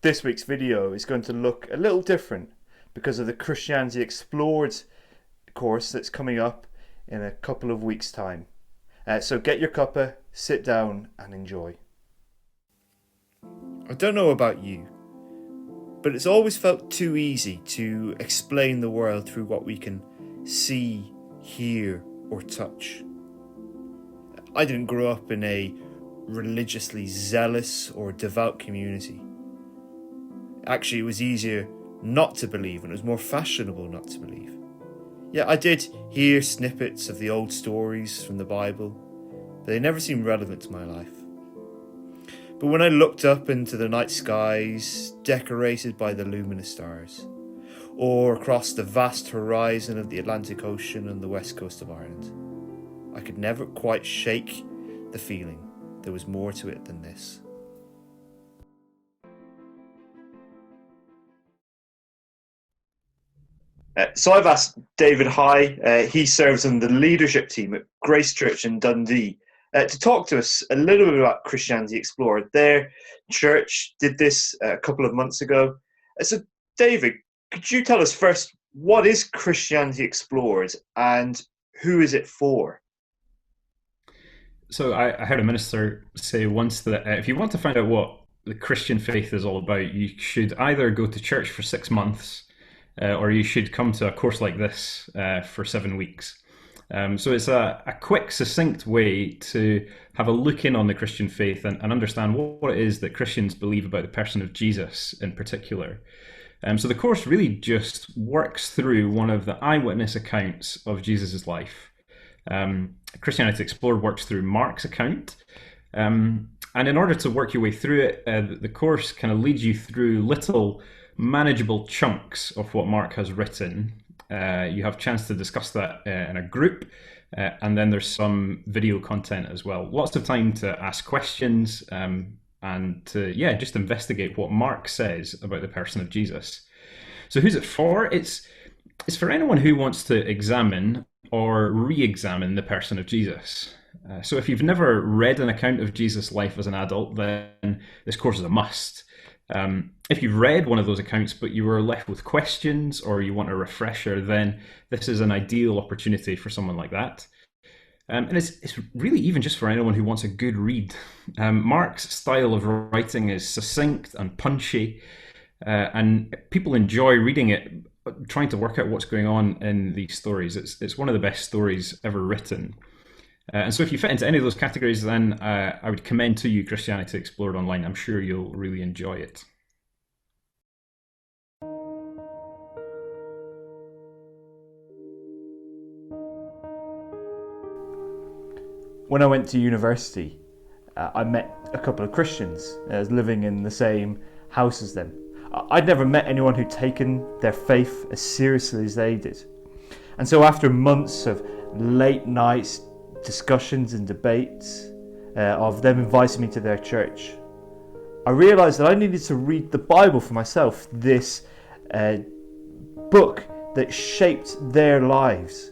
This week's video is going to look a little different because of the Christianity Explored course that's coming up in a couple of weeks' time. So get your cuppa, sit down and enjoy. I don't know about you, but it's always felt too easy to explain the world through what we can see, hear or touch. I didn't grow up in a religiously zealous or devout community. Actually, it was easier not to believe, and it was more fashionable not to believe. Yeah, I did hear snippets of the old stories from the Bible, but they never seemed relevant to my life. But when I looked up into the night skies, decorated by the luminous stars, or across the vast horizon of the Atlantic Ocean and the west coast of Ireland, I could never quite shake the feeling there was more to it than this. So I've asked David High, he serves on the leadership team at Grace Church in Dundee, to talk to us a little bit about Christianity Explored. Their church did this a couple of months ago. So David, could you tell us first, what is Christianity Explored and who is it for? So I heard a minister say once that if you want to find out what the Christian faith is all about, you should either go to church for 6 months or you should come to a course like this for 7 weeks. So it's a quick, succinct way to have a look in on the Christian faith and understand what it is that Christians believe about the person of Jesus in particular. So the course really just works through one of the eyewitness accounts of Jesus' life. Christianity Explored works through Mark's account. And in order to work your way through it, the course kind of leads you through little manageable chunks of what Mark has written. You have a chance to discuss that in a group, and then there's some video content as well. Lots of time to ask questions and to just investigate what Mark says about the person of Jesus. So who's it for? It's for anyone who wants to examine or re-examine the person of Jesus. So if you've never read an account of Jesus' life as an adult, then this course is a must. If you've read one of those accounts but you were left with questions or you want a refresher, then this is an ideal opportunity for someone like that. And it's really even just for anyone who wants a good read. Mark's style of writing is succinct and punchy, and people enjoy reading it, trying to work out what's going on in these stories. It's one of the best stories ever written. And so if you fit into any of those categories, then I would commend to you Christianity Explored Online. I'm sure you'll really enjoy it. When I went to university, I met a couple of Christians. I was living in the same house as them. I'd never met anyone who'd taken their faith as seriously as they did. And so after months of late nights, discussions and debates, of them inviting me to their church, I realised that I needed to read the Bible for myself, this book that shaped their lives.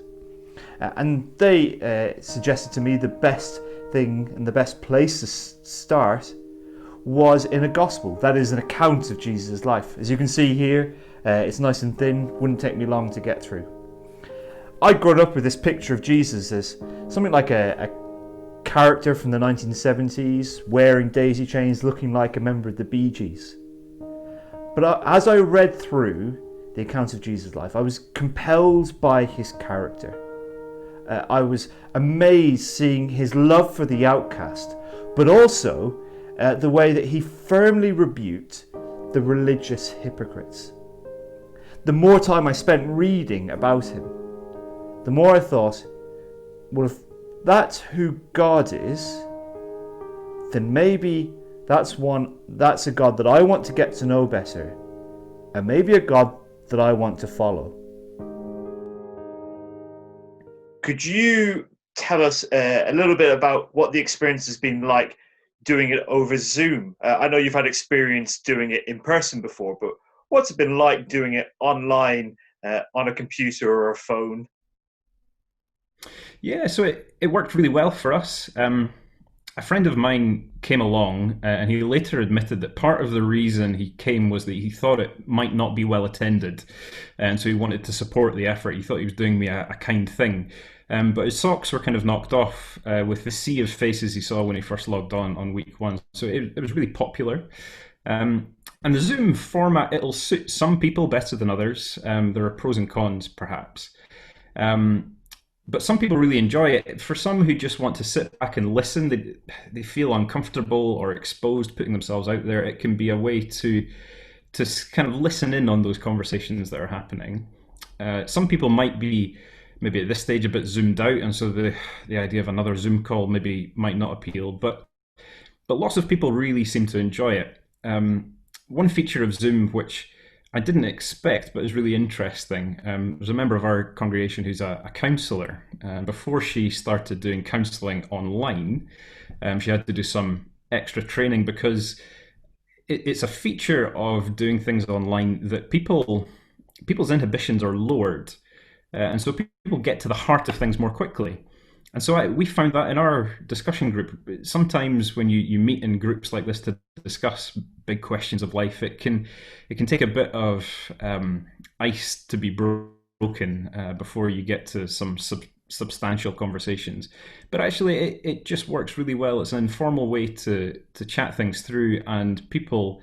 And they suggested to me the best thing and the best place to start was in a gospel, that is an account of Jesus' life. As you can see here, it's nice and thin, wouldn't take me long to get through. I'd grown up with this picture of Jesus as something like a character from the 1970s, wearing daisy chains, looking like a member of the Bee Gees. But as I read through the account of Jesus' life, I was compelled by his character. I was amazed seeing his love for the outcast, but also the way that he firmly rebuked the religious hypocrites. The more time I spent reading about him, the more I thought, well, if that's who God is, then maybe that's a God that I want to get to know better, and maybe a God that I want to follow. Could you tell us a little bit about what the experience has been like doing it over Zoom? I know you've had experience doing it in person before, but what's it been like doing it online on a computer or a phone? Yeah, so it worked really well for us. a friend of mine came along, and he later admitted that part of the reason he came was that he thought it might not be well attended, and so he wanted to support the effort. He thought he was doing me a kind thing. But his socks were kind of knocked off with the sea of faces he saw when he first logged on week one. So it was really popular. And the Zoom format, it'll suit some people better than others. There are pros and cons, perhaps. But some people really enjoy it. For some who just want to sit back and listen, they feel uncomfortable or exposed putting themselves out there. It can be a way to kind of listen in on those conversations that are happening. Some people might be maybe at this stage a bit zoomed out, and so the idea of another Zoom call maybe might not appeal. But lots of people really seem to enjoy it. One feature of Zoom which I didn't expect, but is really interesting. There's a member of our congregation who's a counsellor. Before she started doing counselling online, she had to do some extra training because it's a feature of doing things online that people's inhibitions are lowered, and so people get to the heart of things more quickly. And so we found that in our discussion group. Sometimes when you meet in groups like this to discuss big questions of life, it can take a bit of ice to be broken before you get to some substantial conversations. But actually, it just works really well. It's an informal way to chat things through, and people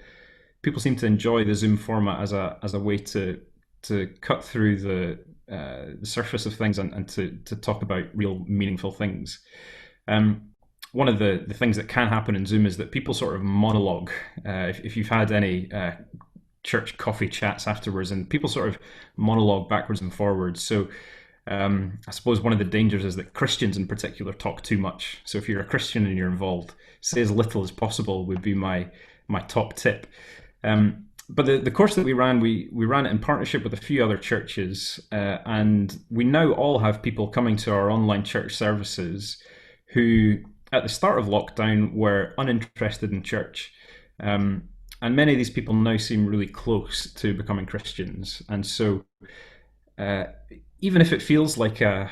seem to enjoy the Zoom format as a way to cut through the surface of things and to talk about real meaningful things. One of the things that can happen in Zoom is that people sort of monologue. If you've had any church coffee chats afterwards, and people sort of monologue backwards and forwards. So I suppose one of the dangers is that Christians in particular talk too much. So if you're a Christian and you're involved, say as little as possible would be my top tip. But the course that we ran it in partnership with a few other churches, and we now all have people coming to our online church services who, at the start of lockdown, were uninterested in church. And many of these people now seem really close to becoming Christians. And so even if it feels like a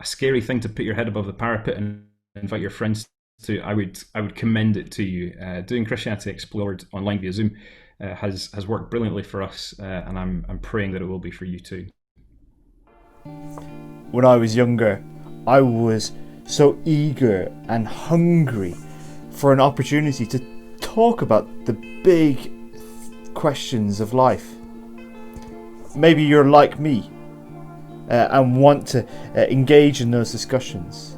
scary thing to put your head above the parapet and invite your friends to, I would commend it to you. Doing Christianity Explored online via Zoom has worked brilliantly for us, and I'm praying that it will be for you too. When I was younger, I was so eager and hungry for an opportunity to talk about the big questions of life. Maybe you're like me and want to engage in those discussions.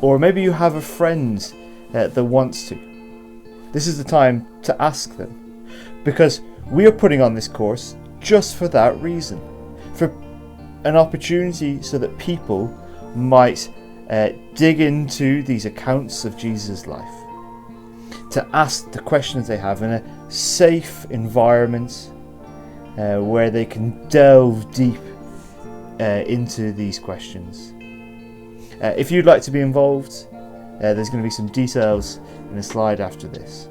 Or maybe you have a friend that wants to. This is the time to ask them. Because we are putting on this course just for that reason. For an opportunity so that people might dig into these accounts of Jesus' life. To ask the questions they have in a safe environment where they can delve deep into these questions. If you'd like to be involved, there's going to be some details in a slide after this.